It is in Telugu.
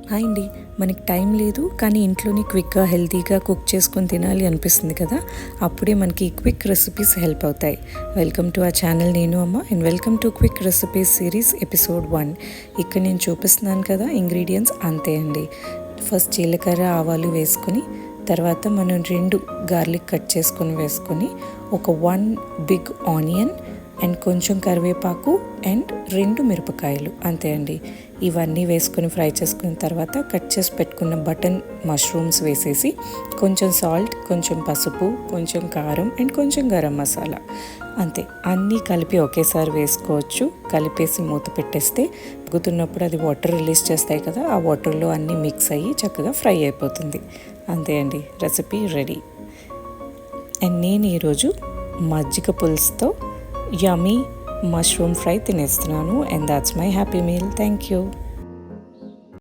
హాయ్ అండి. మనకి టైం లేదు కానీ ఇంట్లోనే క్విక్గా హెల్తీగా కుక్ చేసుకొని తినాలి అనిపిస్తుంది కదా, అప్పుడే మనకి క్విక్ రెసిపీస్ హెల్ప్ అవుతాయి. వెల్కమ్ టు అవర్ ఛానల్, నేను అమ్మ, and welcome to quick recipes series episode 1. ఇక్కడ నేను చూపిస్తున్నాను కదా ఇంగ్రీడియంట్స్, అంతే అండి. ఫస్ట్ జీలకర్ర ఆవాలు వేసుకొని, తర్వాత మనం 2 గార్లిక్ కట్ చేసుకొని వేసుకొని, ఒక 1 బిగ్ ఆనియన్ అండ్ కొంచెం కరివేపాకు అండ్ 2 మిరపకాయలు, అంతే అండి. ఇవన్నీ వేసుకొని ఫ్రై చేసుకున్న తర్వాత కట్ చేసి పెట్టుకున్న బటన్ మష్రూమ్స్ వేసేసి, కొంచెం సాల్ట్, కొంచెం పసుపు, కొంచెం కారం అండ్ కొంచెం గరం మసాలా, అంతే. అన్నీ కలిపి ఒకేసారి వేసుకోవచ్చు. కలిపేసి మూత పెట్టేస్తే ఉడుకుతున్నప్పుడు అది వాటర్ రిలీజ్ చేస్తాయి కదా, ఆ వాటర్లో అన్నీ మిక్స్ అయ్యి చక్కగా ఫ్రై అయిపోతుంది. అంతే అండి, రెసిపీ రెడీ. అండ్ నేను ఈరోజు మజ్జిగ పులుసుతో యమ్మీ మష్రూమ్ ఫ్రై తినేస్తున్నాను, and that's my happy meal. Thank you.